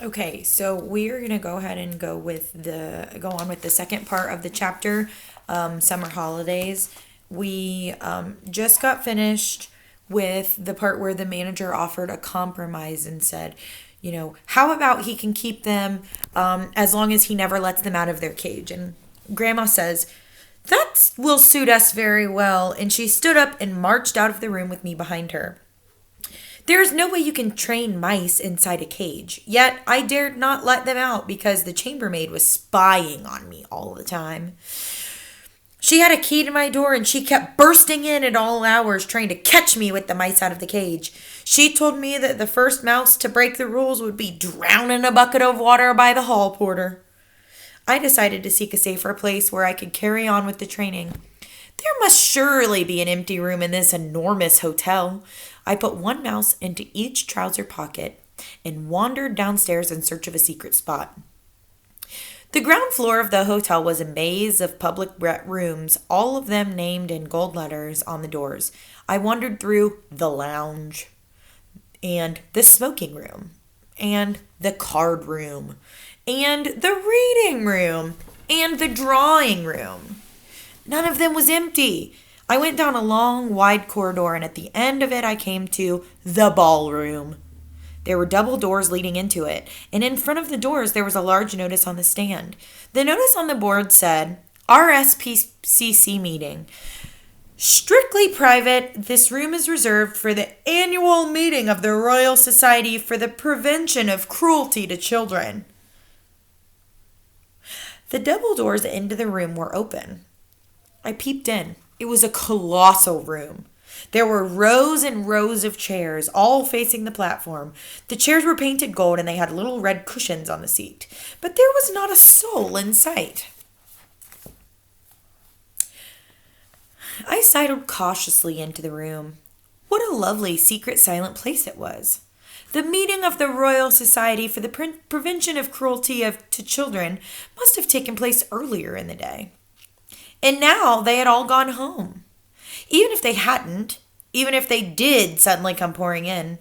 Okay, so we're gonna go ahead and go on with the second part of the chapter, summer holidays. We just got finished with the part where the manager offered a compromise and said, how about he can keep them as long as he never lets them out of their cage? And Grandma says, that will suit us very well. And she stood up and marched out of the room with me behind her. There is no way you can train mice inside a cage, yet I dared not let them out because the chambermaid was spying on me all the time. She had a key to my door and she kept bursting in at all hours trying to catch me with the mice out of the cage. She told me that the first mouse to break the rules would be drowned in a bucket of water by the hall porter. I decided to seek a safer place where I could carry on with the training. There must surely be an empty room in this enormous hotel. I put one mouse into each trouser pocket and wandered downstairs in search of a secret spot. The ground floor of the hotel was a maze of public rooms, all of them named in gold letters on the doors. I wandered through the lounge, and the smoking room, and the card room, and the reading room, and the drawing room. None of them was empty. I went down a long, wide corridor, and at the end of it, I came to the ballroom. There were double doors leading into it, and in front of the doors, there was a large notice on the stand. The notice on the board said, RSPCC meeting. Strictly private, this room is reserved for the annual meeting of the Royal Society for the Prevention of Cruelty to Children. The double doors into the room were open. I peeped in. It was a colossal room. There were rows and rows of chairs, all facing the platform. The chairs were painted gold and they had little red cushions on the seat. But there was not a soul in sight. I sidled cautiously into the room. What a lovely, secret, silent place it was. The meeting of the Royal Society for the Prevention of Cruelty to Children must have taken place earlier in the day. And now they had all gone home. Even if they hadn't, even if they did suddenly come pouring in,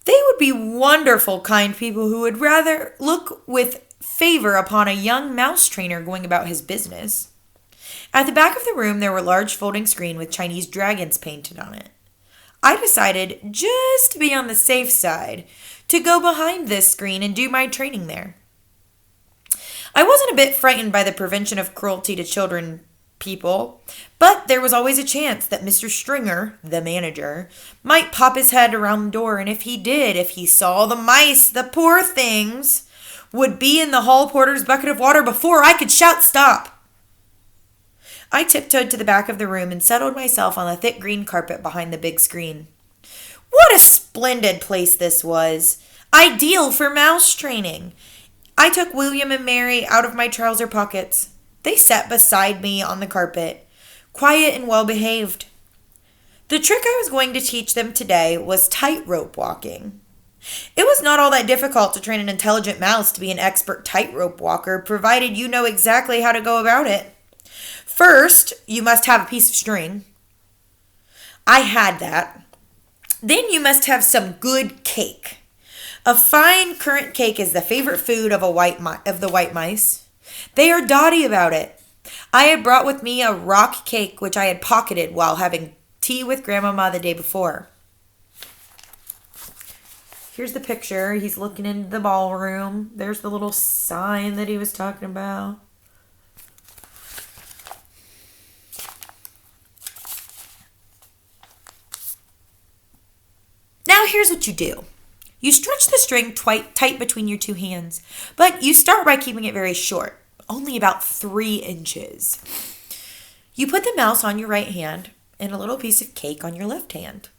they would be wonderful, kind people who would rather look with favor upon a young mouse trainer going about his business. At the back of the room, there were a large folding screen with Chinese dragons painted on it. I decided, just to be on the safe side, to go behind this screen and do my training there. I wasn't a bit frightened by the prevention of cruelty to children people, but there was always a chance that Mr. Stringer, the manager, might pop his head around the door, and if he did, if he saw the mice, the poor things, would be in the hall porter's bucket of water before I could shout stop. I tiptoed to the back of the room and settled myself on the thick green carpet behind the big screen. What a splendid place this was! Ideal for mouse training. I took William and Mary out of my trouser pockets. They sat beside me on the carpet, quiet and well behaved. The trick I was going to teach them today was tightrope walking. It was not all that difficult to train an intelligent mouse to be an expert tightrope walker, provided you know exactly how to go about it. First, you must have a piece of string. I had that. Then you must have some good cake. A fine currant cake is the favorite food of the white mice. They are dotty about it. I had brought with me a rock cake which I had pocketed while having tea with Grandmama the day before. Here's the picture. He's looking into the ballroom. There's the little sign that he was talking about. Now here's what you do. You stretch the string tight between your two hands, but you start by keeping it very short, only about 3 inches. You put the mouse on your right hand and a little piece of cake on your left hand.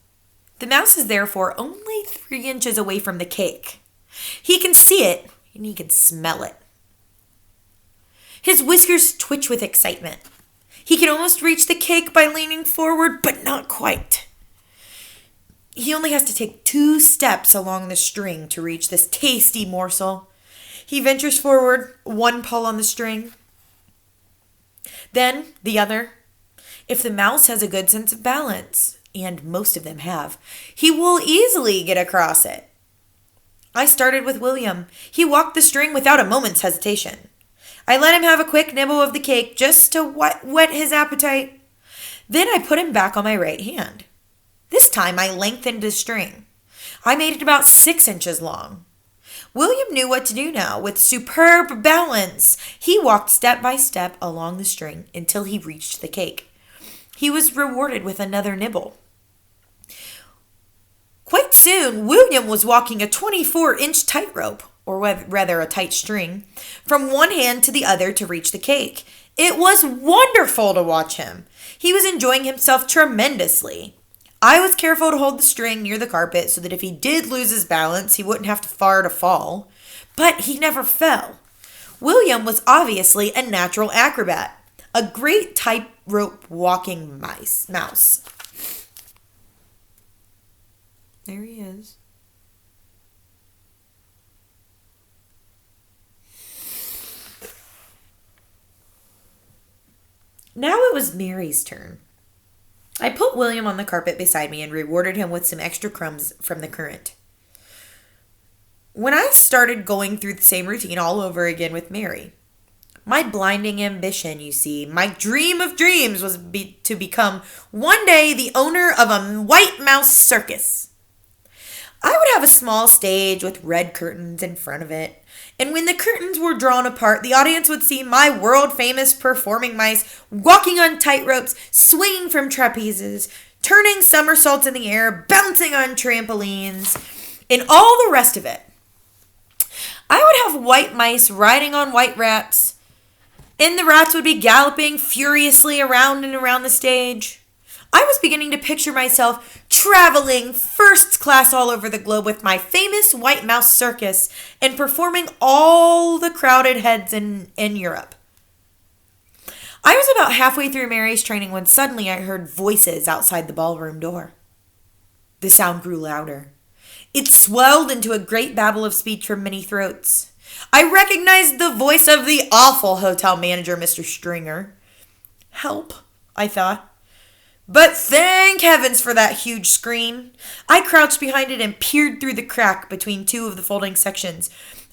The mouse is therefore only 3 inches away from the cake. He can see it and he can smell it. His whiskers twitch with excitement. He can almost reach the cake by leaning forward, but not quite. He only has to take 2 steps along the string to reach this tasty morsel. He ventures forward, one pull on the string, then the other. If the mouse has a good sense of balance, and most of them have, he will easily get across it. I started with William. He walked the string without a moment's hesitation. I let him have a quick nibble of the cake just to whet his appetite. Then I put him back on my right hand. This time I lengthened the string. I made it about 6 inches long. William knew what to do now. With superb balance, he walked step by step along the string until he reached the cake. He was rewarded with another nibble. Quite soon, William was walking a 24-inch tightrope, or rather a tight string, from one hand to the other to reach the cake. It was wonderful to watch him. He was enjoying himself tremendously. I was careful to hold the string near the carpet so that if he did lose his balance, he wouldn't have to far to fall. But he never fell. William was obviously a natural acrobat, a great tightrope walking mouse. There he is. Now it was Mary's turn. I put William on the carpet beside me and rewarded him with some extra crumbs from the currant. When I started going through the same routine all over again with Mary, my blinding ambition, you see, my dream of dreams was to become one day the owner of a white mouse circus. I would have a small stage with red curtains in front of it, and when the curtains were drawn apart, the audience would see my world-famous performing mice walking on tightropes, swinging from trapezes, turning somersaults in the air, bouncing on trampolines, and all the rest of it. I would have white mice riding on white rats, and the rats would be galloping furiously around and around the stage. I was beginning to picture myself traveling first class all over the globe with my famous white mouse circus and performing all the crowded heads in Europe. I was about halfway through Mary's training when suddenly I heard voices outside the ballroom door. The sound grew louder. It swelled into a great babble of speech from many throats. I recognized the voice of the awful hotel manager, Mr. Stringer. Help, I thought. But thank heavens for that huge screen. I crouched behind it and peered through the crack between two of the folding sections.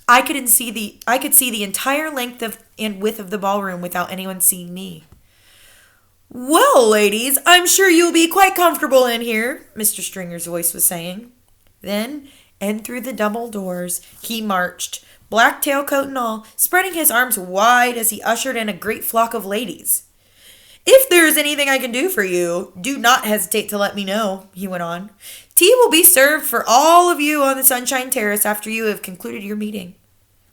I could see the entire length and width of the ballroom without anyone seeing me. Well, ladies, I'm sure you'll be quite comfortable in here, Mr. Stringer's voice was saying. Then, in through the double doors, he marched, black tailcoat and all, spreading his arms wide as he ushered in a great flock of ladies. If there is anything I can do for you, do not hesitate to let me know, he went on. Tea will be served for all of you on the Sunshine Terrace after you have concluded your meeting.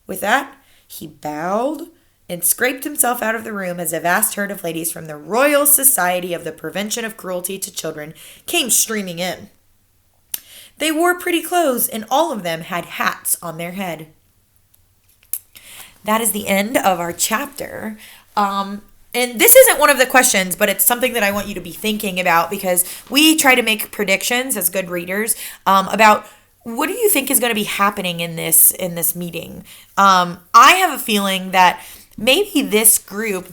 With that, he bowed and scraped himself out of the room as a vast herd of ladies from the Royal Society of the Prevention of Cruelty to Children came streaming in. They wore pretty clothes, and all of them had hats on their head. That is the end of our chapter. And this isn't one of the questions, but it's something that I want you to be thinking about because we try to make predictions as good readers about what do you think is going to be happening in this meeting. I have a feeling that maybe this group,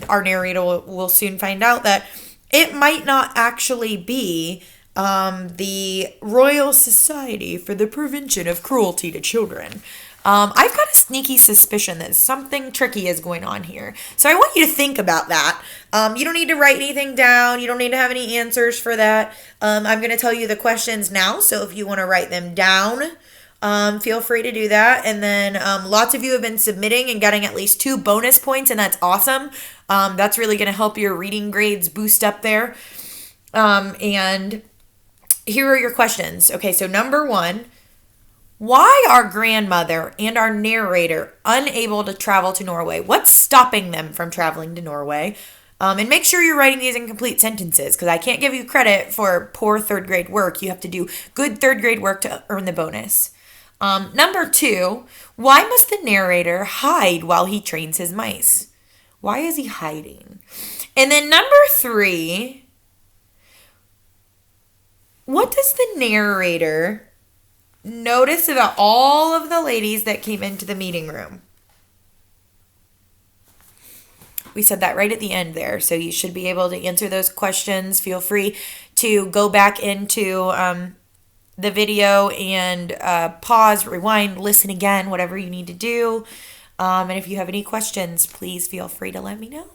our narrator will soon find out that it might not actually be the Royal Society for the Prevention of Cruelty to Children. I've got a sneaky suspicion that something tricky is going on here. So I want you to think about that. You don't need to write anything down. You don't need to have any answers for that. I'm going to tell you the questions now. So if you want to write them down, feel free to do that. And then lots of you have been submitting and getting at least 2 bonus points, and that's awesome. That's really going to help your reading grades boost up there. And here are your questions. Okay, so number 1. Why are grandmother and our narrator unable to travel to Norway? What's stopping them from traveling to Norway? And make sure you're writing these in complete sentences because I can't give you credit for poor 3rd grade work. You have to do good 3rd grade work to earn the bonus. Number 2, why must the narrator hide while he trains his mice? Why is he hiding? And then number 3, what does the narrator notice about all of the ladies that came into the meeting room? We said that right at the end there, so you should be able to answer those questions. Feel free to go back into the video and pause, rewind, listen again, whatever you need to do. And if you have any questions, please feel free to let me know.